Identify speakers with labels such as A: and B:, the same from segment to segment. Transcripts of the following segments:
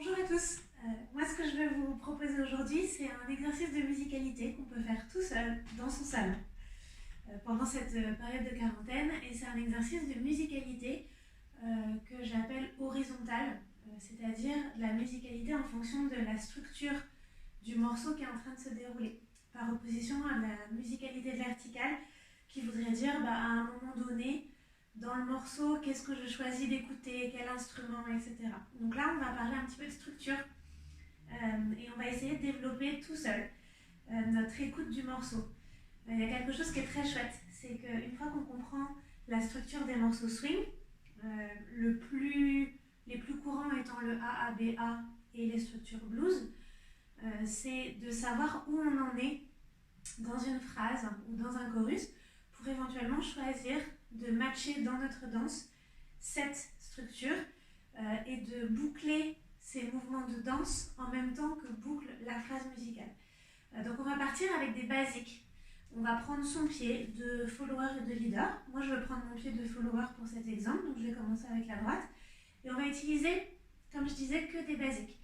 A: Bonjour à tous, moi ce que je vais vous proposer aujourd'hui c'est un exercice de musicalité qu'on peut faire tout seul dans son salon pendant cette période de quarantaine, et c'est un exercice de musicalité que j'appelle horizontale, c'est-à-dire la musicalité en fonction de la structure du morceau qui est en train de se dérouler, par opposition à la musicalité verticale qui voudrait dire à un moment donné dans le morceau, qu'est-ce que je choisis d'écouter, quel instrument, etc. Donc là, on va parler un petit peu de structure et on va essayer de développer tout seul notre écoute du morceau. Il y a quelque chose qui est très chouette, c'est qu'une fois qu'on comprend la structure des morceaux swing, les plus courants étant le A, A, B, A et les structures blues, c'est de savoir où on en est dans une phrase ou dans un chorus pour éventuellement choisir de matcher dans notre danse cette structure et de boucler ces mouvements de danse en même temps que boucle la phrase musicale. Donc on va partir avec des basiques. On va prendre son pied de follower et de leader. Moi je vais prendre mon pied de follower pour cet exemple, donc je vais commencer avec la droite. Et on va utiliser, comme je disais, que des basiques.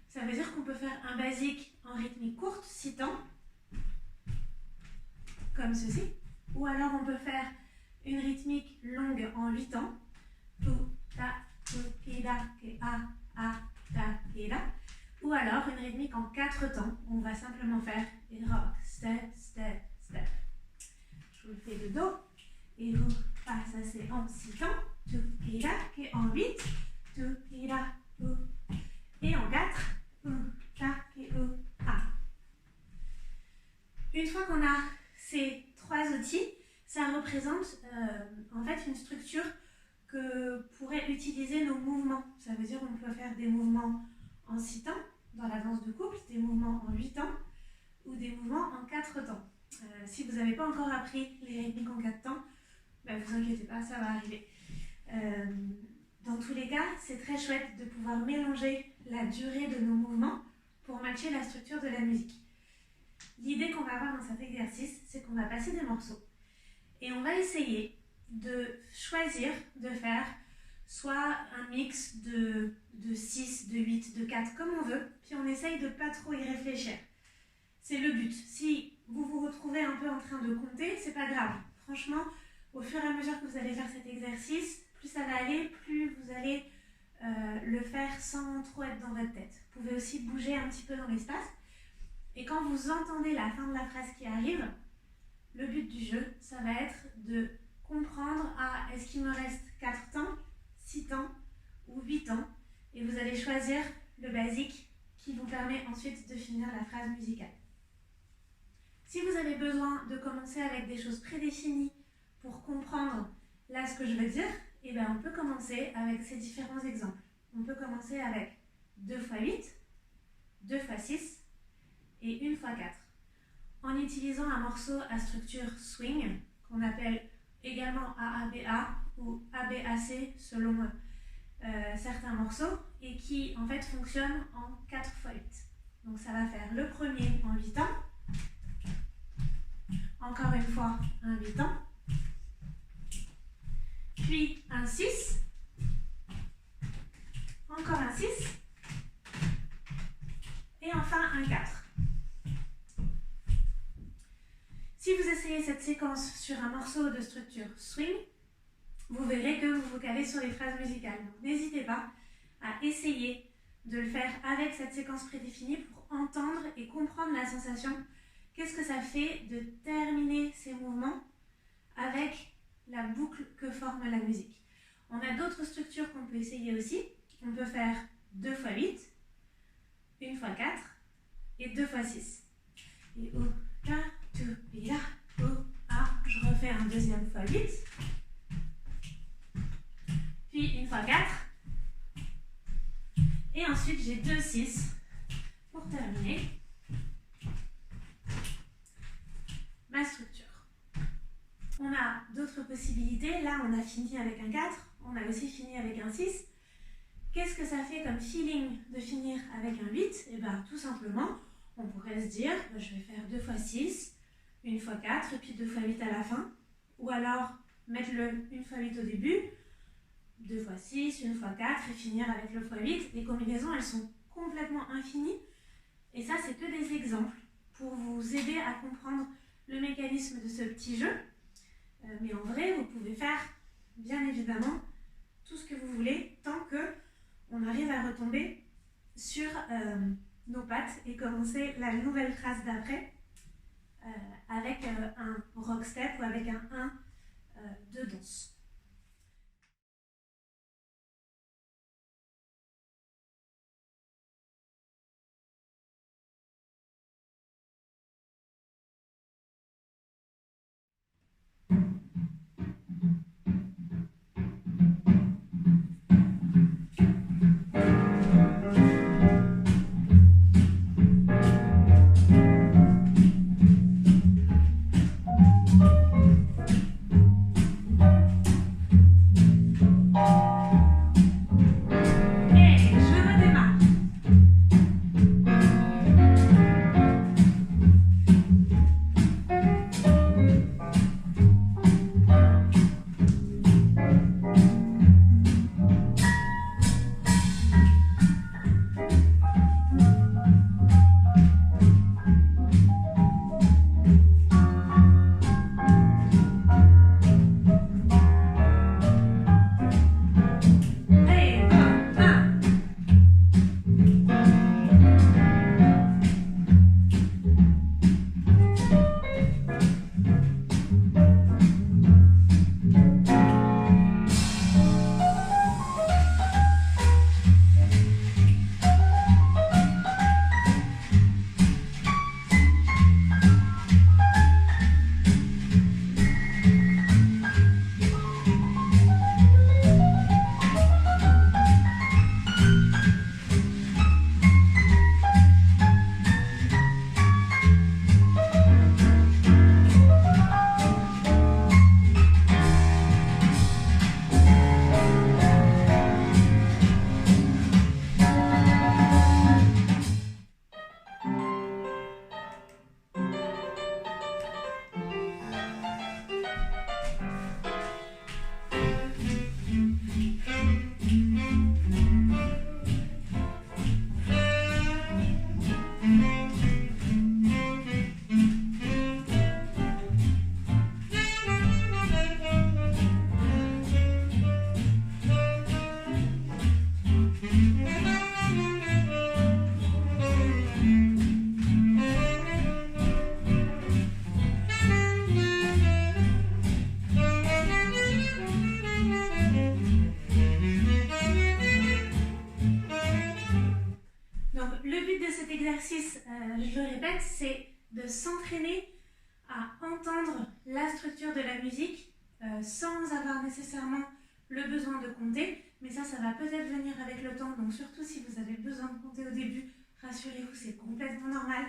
A: Ça veut dire qu'on peut faire un basique en rythmique courte, 6 temps, comme ceci. Ou alors on peut faire une rythmique longue en 8 temps. Tu, ta, tu, ki, da, ki, a, ta, ki, da. Ou alors une rythmique en 4 temps. On va simplement faire une rock, step, step, step. Je vous le fais de do. Et vous, ça c'est en 6 temps. Tu, ki, da, qui en 8. Tu, ki, da, ou. Et en 4. Ou, ta, ki, ou, a. Une fois qu'on a ces 3 outils, ça représente en fait une structure que pourraient utiliser nos mouvements. Ça veut dire qu'on peut faire des mouvements en 6 temps dans la danse de couple, des mouvements en 8 temps ou des mouvements en 4 temps. Si vous n'avez pas encore appris les rythmiques en 4 temps, vous inquiétez pas, ça va arriver. Dans tous les cas, c'est très chouette de pouvoir mélanger la durée de nos mouvements pour matcher la structure de la musique. L'idée qu'on va avoir dans cet exercice, c'est qu'on va passer des morceaux et on va essayer de choisir de faire soit un mix de 6, de 8, de 4, comme on veut, puis on essaye de ne pas trop y réfléchir. C'est le but. Si vous vous retrouvez un peu en train de compter, c'est pas grave. Franchement, au fur et à mesure que vous allez faire cet exercice, plus ça va aller, plus vous allez le faire sans trop être dans votre tête. Vous pouvez aussi bouger un petit peu dans l'espace. Et quand vous entendez la fin de la phrase qui arrive, le but du jeu, ça va être de comprendre est-ce qu'il me reste 4 temps, 6 temps ou 8 temps, et vous allez choisir le basique qui vous permet ensuite de finir la phrase musicale. Si vous avez besoin de commencer avec des choses prédéfinies pour comprendre là ce que je veux dire, on peut commencer avec ces différents exemples. On peut commencer avec 2 x 8, 2 x 6 et 1 x 4. En utilisant un morceau à structure swing, qu'on appelle également AABA ou ABAC selon certains morceaux, et qui en fait fonctionne en 4 x 8. Donc ça va faire le premier en 8 temps, encore une fois un 8 temps, puis un 6, encore un 6, et enfin un 4. Si vous essayez cette séquence sur un morceau de structure swing, vous verrez que vous vous calez sur les phrases musicales. Donc n'hésitez pas à essayer de le faire avec cette séquence prédéfinie pour entendre et comprendre la sensation. Qu'est-ce que ça fait de terminer ces mouvements avec la boucle que forme la musique. On a d'autres structures qu'on peut essayer aussi. On peut faire 2 x 8, 1 x 4 et 2 x 6. Et oh, là, tu, et là, oh, ah, je refais un deuxième x 8, puis 1 x 4, et ensuite j'ai 2 6 pour terminer ma structure. On a d'autres possibilités. Là, on a fini avec un 4, on a aussi fini avec un 6. Qu'est-ce que ça fait comme feeling de finir avec un 8 ? Tout simplement, on pourrait se dire, je vais faire 2 x 6, 1 x 4 et puis 2 x 8 à la fin. Ou alors, mettre le 1 x 8 au début, 2 x 6, 1 x 4 et finir avec le x 8. Les combinaisons, elles sont complètement infini. Et ça, c'est que des exemples pour vous aider à comprendre le mécanisme de ce petit jeu. Mais en vrai, vous pouvez faire, bien évidemment, tout ce que vous voulez tant qu'on arrive à retomber sur nos pattes et commencer la nouvelle phrase d'après avec un rock step ou avec un 1 de danse. Je le répète, c'est de s'entraîner à entendre la structure de la musique sans avoir nécessairement le besoin de compter. Mais ça va peut-être venir avec le temps. Donc surtout si vous avez besoin de compter au début, rassurez-vous, c'est complètement normal.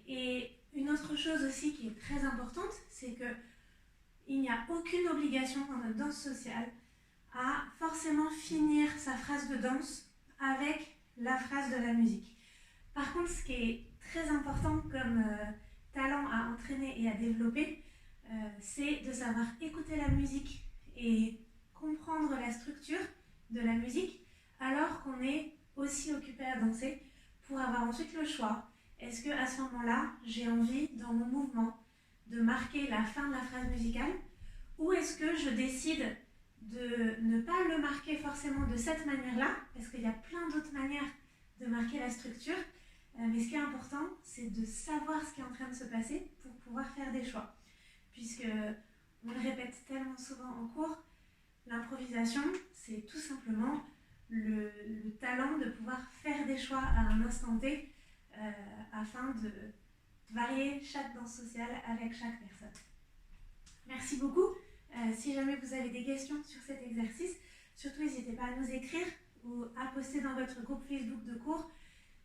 A: Et une autre chose aussi qui est très importante, c'est qu'il n'y a aucune obligation dans notre danse sociale à forcément finir sa phrase de danse avec la phrase de la musique. Par contre, ce qui est très important comme talent à entraîner et à développer, c'est de savoir écouter la musique et comprendre la structure de la musique alors qu'on est aussi occupé à danser pour avoir ensuite le choix. Est-ce qu'à ce moment-là, j'ai envie, dans mon mouvement, de marquer la fin de la phrase musicale ou est-ce que je décide de ne pas le marquer forcément de cette manière-là, parce qu'il y a plein d'autres manières de marquer la structure, mais ce qui est important, c'est de savoir ce qui est en train de se passer pour pouvoir faire des choix. Puisque, on le répète tellement souvent en cours, l'improvisation, c'est tout simplement le talent de pouvoir faire des choix à un instant T afin de varier chaque danse sociale avec chaque personne. Merci beaucoup. Si jamais vous avez des questions sur cet exercice, surtout n'hésitez pas à nous écrire ou à poster dans votre groupe Facebook de cours.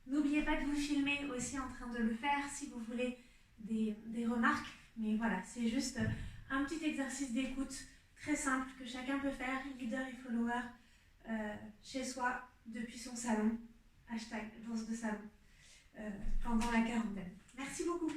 A: N'oubliez pas de vous filmer aussi en train de le faire si vous voulez des remarques. Mais voilà, c'est juste un petit exercice d'écoute très simple que chacun peut faire, leader et follower, chez soi, depuis son salon, #danse de salon, pendant la quarantaine. Merci beaucoup.